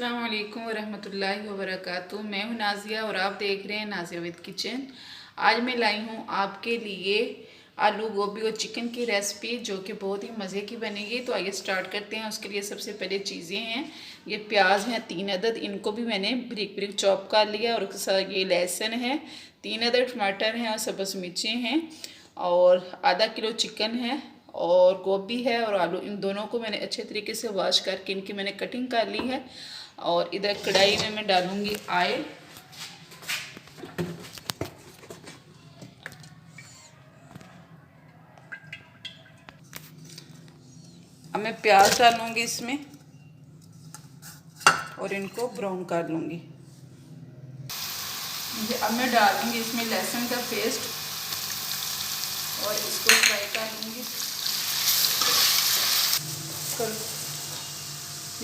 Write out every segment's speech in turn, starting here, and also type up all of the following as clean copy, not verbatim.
अस्सलाम वालेकुम वरहमतुल्लाहि वबरकातुहू। मैं हूँ नाज़िया और आप देख रहे हैं नाज़िया विद किचन। आज मैं लाई हूँ आपके लिए आलू गोभी और चिकन की रेसिपी जो कि बहुत ही मज़े की बनेगी। तो आइए स्टार्ट करते हैं। उसके लिए सबसे पहले चीज़ें हैं, ये प्याज हैं 3 अदद, इनको भी मैंने ब्रिक ब्रिक चॉप कर लिया। और ये लहसुन है, 3 अदद टमाटर हैं और सब्ज़ मिर्चें हैं और आधा किलो चिकन है और गोभी है और आलू। इन दोनों को मैंने अच्छे तरीके से वॉश करके इनकी मैंने कटिंग कर ली है। और इधर कढ़ाई में मैं डालूंगी ऑयल। अब मैं प्याज डालूंगी इसमें और इनको ब्राउन कर लूँगी। अब मैं डालूंगी इसमें लहसुन का पेस्ट और इसको फ्राई कर लूँगी।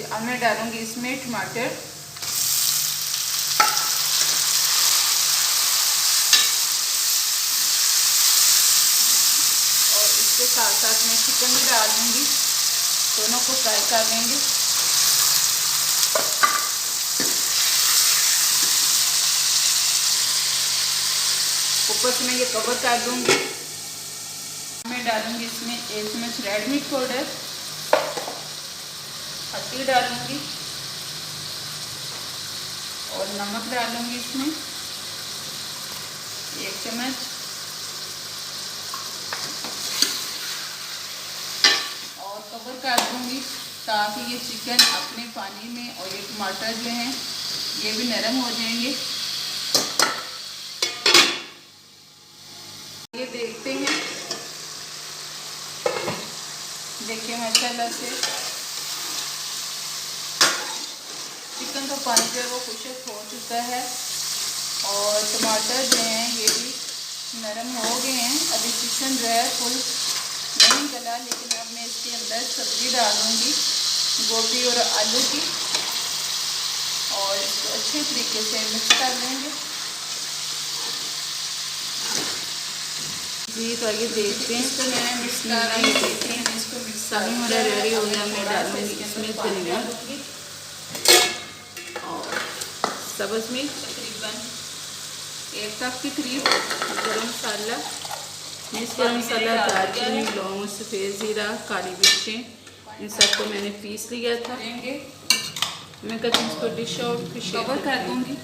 अब मैं डालूंगी इसमें टमाटर और इसके साथ साथ मैं चिकन भी डाल दूंगी। दोनों को फ्राई कर लेंगे। ऊपर से मैं ये कवर कर दूंगी। मैं डालूंगी इसमें 1 चम्मच रेड मिर्च पाउडर, हल्दी डालूंगी और नमक डालूंगी इसमें 1 चम्मच और कवर कर दूंगी ताकि ये चिकन अपने पानी में और ये टमाटर जो हैं ये भी नरम हो जाएंगे। ये देखते हैं, देखिए माशाल्लाह से चिकन का पानी जो है वो खुश्क हो चुका है और टमाटर जो हैं ये भी नरम हो गए हैं। अभी चिकन जो है फुल नहीं गला, लेकिन अब मैं इसके अंदर सब्ज़ी डालूंगी गोभी और आलू की और इसको अच्छे तरीके से मिक्स कर लेंगे। जी तो आइए देखते हैं। इसको मैंने मिक्स कर रही देखते हैं, इसको मिक्स सभी मेरा रेडी हो गया। मैं डालूंगी इसमें धनिया और सब्ज़ मिर्च तकरीबन 1 कप के करीब, गरम मसाला, मिर्च गरम मसाला, दालचीनी, लौंग, सफ़ेद ज़ीरा, काली मिर्चें, इन सबको मैंने पीस लिया था। मैं कहती हूँ इसको डिश आउट फिर कवर कर दूँगी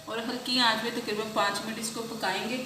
और हल्की आंच में तकरीबन 5 मिनट इसको पकाएंगे।